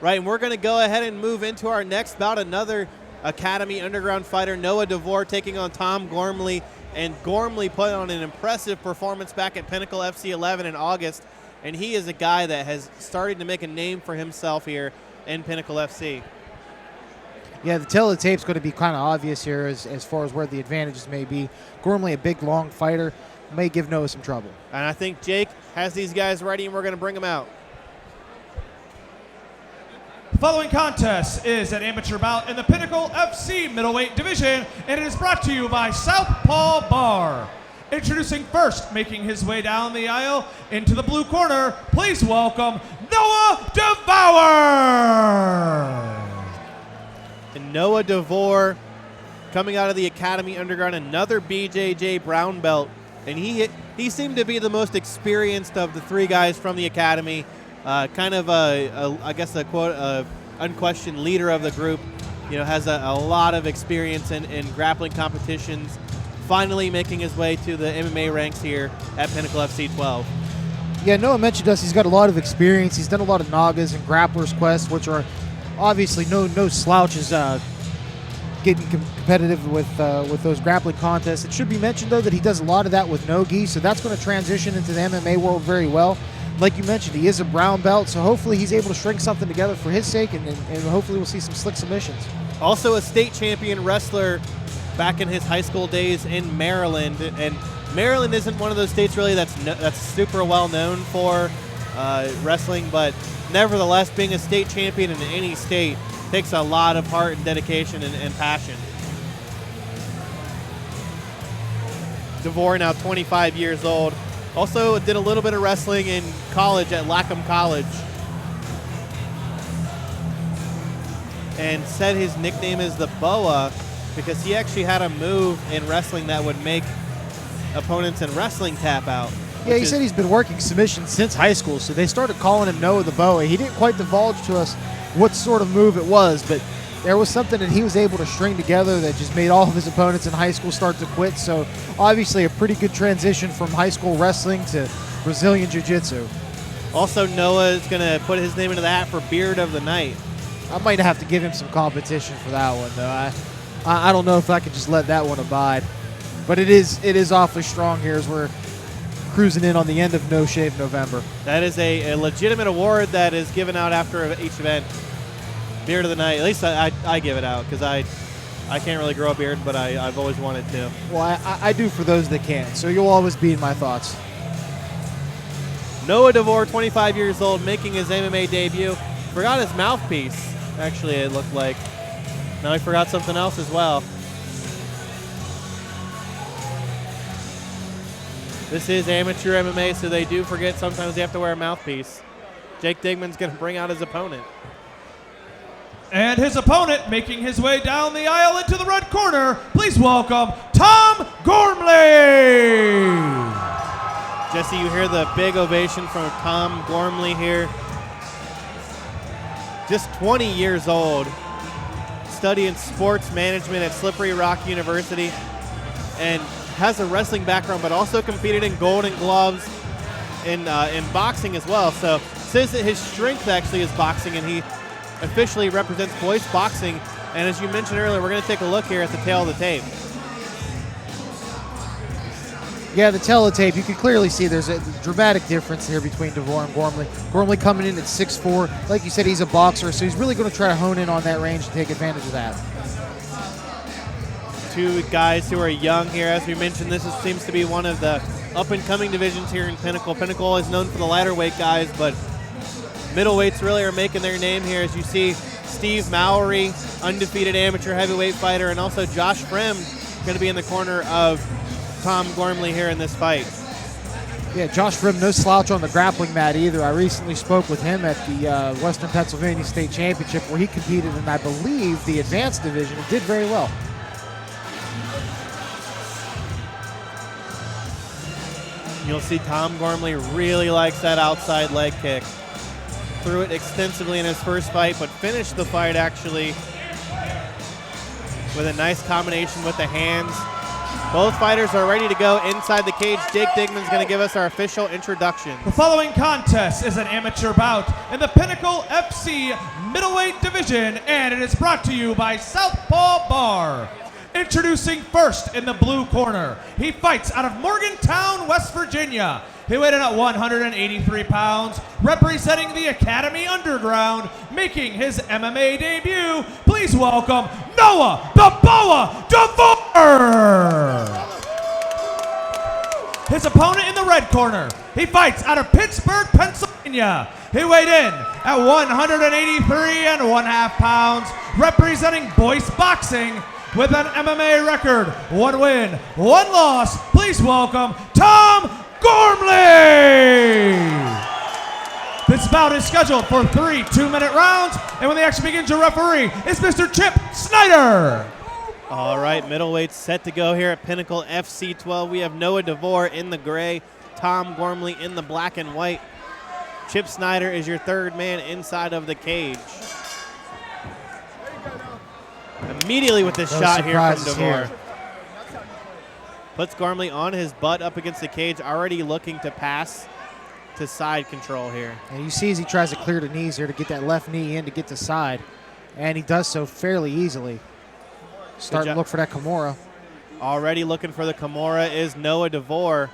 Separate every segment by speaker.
Speaker 1: Right, and we're going to go ahead and move into our next bout. Another Academy Underground fighter, Noah Devore, taking on Tom Gormley. And Gormley put on an impressive performance back at Pinnacle FC11 in August. And he is a guy that has started to make a name for himself here in Pinnacle FC.
Speaker 2: Yeah, the tail of the tape's going to be kind of obvious here as far as where the advantages may be. Gormley, a big, long fighter, may give Noah some trouble.
Speaker 1: And I think Jake has these guys ready, and we're going to bring them out.
Speaker 3: The following contest is an amateur bout in the Pinnacle FC middleweight division, and it is brought to you by Southpaw Bar. Introducing first, making his way down the aisle into the blue corner, please welcome Noah Devore.
Speaker 1: And Noah Devore, coming out of the Academy Underground, another BJJ brown belt, and he seemed to be the most experienced of the three guys from the Academy. Kind of I guess a quote, unquestioned leader of the group. You know, has a lot of experience in grappling competitions. Finally making his way to the MMA ranks here at Pinnacle FC12.
Speaker 2: Yeah, Noah mentioned us. He's got a lot of experience. He's done a lot of Nagas and Grapplers Quest, which are obviously no slouches getting competitive with those grappling contests. It should be mentioned, though, that he does a lot of that with no-gi, so that's going to transition into the MMA world very well. Like you mentioned, he is a brown belt, so hopefully he's able to string something together for his sake, and hopefully we'll see some slick submissions.
Speaker 1: Also a state champion wrestler back in his high school days in Maryland, and Maryland isn't one of those states really that's super well known for wrestling, but nevertheless, being a state champion in any state takes a lot of heart and dedication and passion. Devore, now 25 years old. Also did a little bit of wrestling in college at Lackham College. And said his nickname is the Boa because he actually had a move in wrestling that would make opponents in wrestling tap out.
Speaker 2: Yeah, he said he's been working submissions since high school, so they started calling him Noah the Boa. He didn't quite divulge to us what sort of move it was, but there was something that he was able to string together that just made all of his opponents in high school start to quit. So obviously a pretty good transition from high school wrestling to Brazilian Jiu-Jitsu.
Speaker 1: Also, Noah is going to put his name into the hat for Beard of the Night.
Speaker 2: I might have to give him some competition for that one, though. I don't know if I could just let that one abide. But it is awfully strong here as we're cruising in on the end of No Shave November.
Speaker 1: That is a legitimate award that is given out after each event. Beard of the Night. At least I give it out because I can't really grow a beard, but I've always wanted to.
Speaker 2: Well, I do for those that can, so you'll always be in my thoughts.
Speaker 1: Noah Devore, 25 years old, making his MMA debut. Forgot his mouthpiece, actually, it looked like. Now he forgot something else as well. This is amateur MMA, so they do forget sometimes they have to wear a mouthpiece. Jake Digman's going to bring out his opponent.
Speaker 3: And his opponent, making his way down the aisle into the red corner, please welcome Tom Gormley.
Speaker 1: Jesse, you hear the big ovation from Tom Gormley here. Just 20 years old, studying sports management at Slippery Rock University, and has a wrestling background, but also competed in Golden Gloves in boxing as well. So says that his strength actually is boxing, and he officially represents boys boxing. And as you mentioned earlier, we're going to take a look here at the tail of the tape.
Speaker 2: Yeah, the tail of the tape, you can clearly see there's a dramatic difference here between Devore and Gormley. Gormley coming in at 6'4". Like you said, he's a boxer, so he's really going to try to hone in on that range and take advantage of that.
Speaker 1: Two guys who are young here. As we mentioned, seems to be one of the up-and-coming divisions here in Pinnacle. Pinnacle is known for the lighter weight guys, but middleweights really are making their name here. As you see, Steve Mowry, undefeated amateur heavyweight fighter, and also Josh Frem going to be in the corner of Tom Gormley here in this fight.
Speaker 2: Yeah, Josh Frem, no slouch on the grappling mat either. I recently spoke with him at the Western Pennsylvania State Championship where he competed in, I believe, the advanced division and did very well.
Speaker 1: You'll see Tom Gormley really likes that outside leg kick. Threw it extensively in his first fight, but finished the fight actually with a nice combination with the hands. Both fighters are ready to go inside the cage. Jake Digman's going to give us our official introduction.
Speaker 3: The following contest is an amateur bout in the Pinnacle FC middleweight division, and it is brought to you by Southpaw Bar. Introducing first in the blue corner, he fights out of Morgantown, West Virginia. He weighed in at 183 pounds, representing the Academy Underground, making his MMA debut. Please welcome Noah the Boa Devore. His opponent in the red corner, he fights out of Pittsburgh, Pennsylvania. He weighed in at 183.5 pounds, representing Boyce Boxing, with an MMA record, 1 win, 1 loss. Please welcome Tom Gormley. This bout is scheduled for 3 2-minute rounds, and when the action begins, your referee is Mr. Chip Snyder.
Speaker 1: All right, middleweights set to go here at Pinnacle FC12. We have Noah Devore in the gray, Tom Gormley in the black and white. Chip Snyder is your third man inside of the cage. Immediately with this shot here from Devore. Puts Gormley on his butt up against the cage, already looking to pass to side control here.
Speaker 2: And you see as he tries to clear the knees here to get that left knee in to get to side. And he does so fairly easily. Starting to look for that Kimura.
Speaker 1: Already looking for the Kimura is Noah Devore.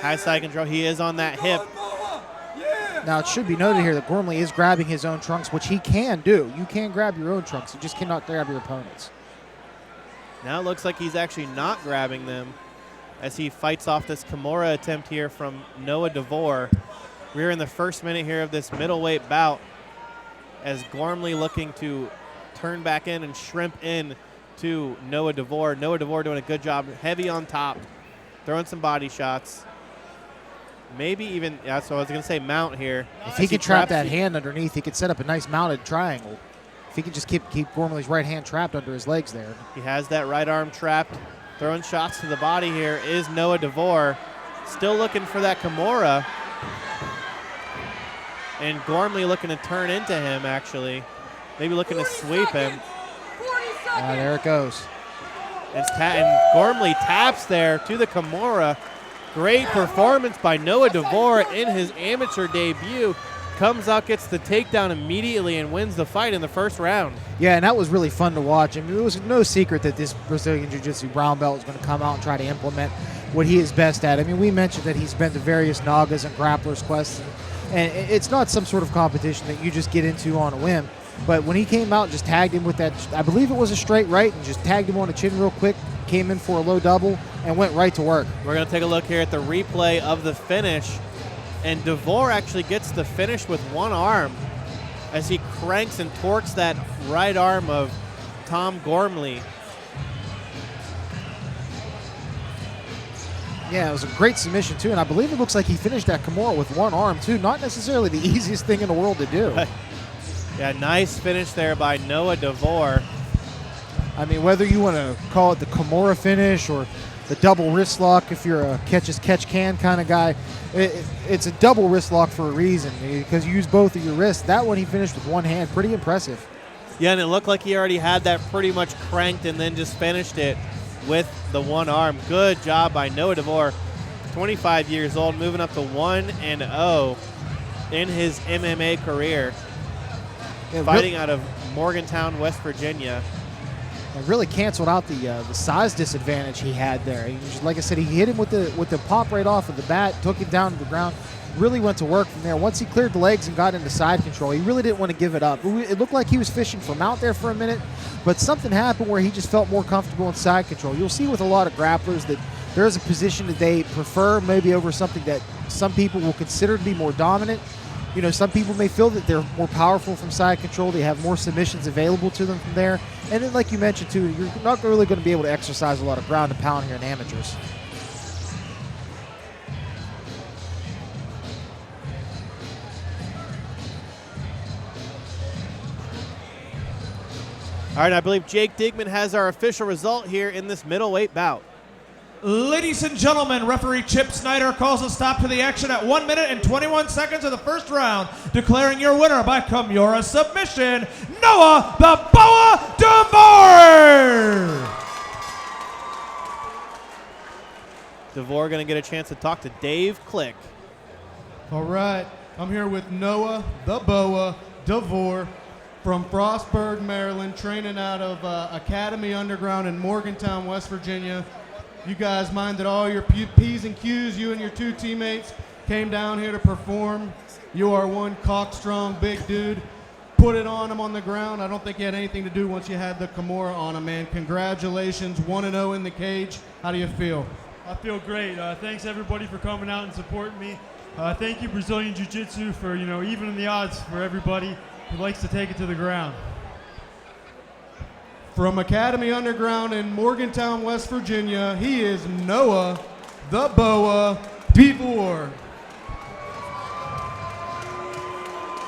Speaker 1: High side control. He is on that hip.
Speaker 2: Now, it should be noted here that Gormley is grabbing his own trunks, which he can do. You can grab your own trunks. You just cannot grab your opponent's.
Speaker 1: Now it looks like he's actually not grabbing them as he fights off this Kimura attempt here from Noah Devore. We're in the first minute here of this middleweight bout as Gormley looking to turn back in and shrimp in to Noah Devore. Noah Devore doing a good job, heavy on top, throwing some body shots. Maybe even, yeah, so I was going to say mount here.
Speaker 2: If he could trap that hand underneath, he could set up a nice mounted triangle. If he could just keep Gormley's right hand trapped under his legs there.
Speaker 1: He has that right arm trapped. Throwing shots to the body here is Noah Devore. Still looking for that Kimura. And Gormley looking to turn into him, actually. Maybe looking to sweep him.
Speaker 2: There it goes.
Speaker 1: And Gormley taps there to the Kimura. Great performance by Noah Devore in his amateur debut. Comes out, gets the takedown immediately, and wins the fight in the first round.
Speaker 2: Yeah, and that was really fun to watch. I mean, it was no secret that this Brazilian Jiu-Jitsu brown belt was going to come out and try to implement what he is best at. I mean, we mentioned that he's been to various Nagas and Grapplers quests, and it's not some sort of competition that you just get into on a whim. But when he came out, just tagged him with that, I believe it was a straight right, and just tagged him on the chin real quick, came in for a low double, and went right to work.
Speaker 1: We're going to take a look here at the replay of the finish. And Devore actually gets the finish with one arm as he cranks and torques that right arm of Tom Gormley.
Speaker 2: Yeah, it was a great submission, too, and I believe it looks like he finished that Kimura with one arm, too. Not necessarily the easiest thing in the world to do.
Speaker 1: Yeah, nice finish there by Noah Devore.
Speaker 2: I mean, whether you want to call it the Kimura finish or the double wrist lock if you're a catch-as-catch-can kind of guy, it's a double wrist lock for a reason because you use both of your wrists. That one he finished with one hand. Pretty impressive.
Speaker 1: Yeah, and it looked like he already had that pretty much cranked and then just finished it with the one arm. Good job by Noah Devore, 25 years old, moving up to 1-0 in his MMA career, fighting out of Morgantown, West Virginia.
Speaker 2: And really canceled out the size disadvantage he had there. Like I said, he hit him with the pop right off of the bat, took him down to the ground, really went to work from there. Once he cleared the legs and got into side control, he really didn't want to give it up. It looked like he was fishing for mount there for a minute, but something happened where he just felt more comfortable in side control. You'll see with a lot of grapplers that there is a position that they prefer maybe over something that some people will consider to be more dominant. You know, some people may feel that they're more powerful from side control. They have more submissions available to them from there. And then, like you mentioned, too, you're not really going to be able to exercise a lot of ground and pound here in amateurs.
Speaker 1: All right, I believe Jake Digman has our official result here in this middleweight bout.
Speaker 3: Ladies and gentlemen, referee Chip Snyder calls a stop to the action at 1 minute and 21 seconds of the first round, declaring your winner by Kimura submission, Noah the Boa Devore!
Speaker 1: Devore going to get a chance to talk to Dave Click.
Speaker 4: All right, I'm here with Noah the Boa Devore from Frostburg, Maryland, training out of Academy Underground in Morgantown, West Virginia. You guys minded all your P's and Q's. You and your 2 teammates came down here to perform. You are one cock-strong big dude. Put it on him on the ground. I don't think you had anything to do once you had the Kimura on him, man. Congratulations, 1-0 in the cage. How do you feel?
Speaker 5: I feel great. Thanks everybody for coming out and supporting me. Thank you Brazilian Jiu-Jitsu for evening the odds for everybody who likes to take it to the ground.
Speaker 4: From Academy Underground in Morgantown, West Virginia, he is Noah the Boa Devore.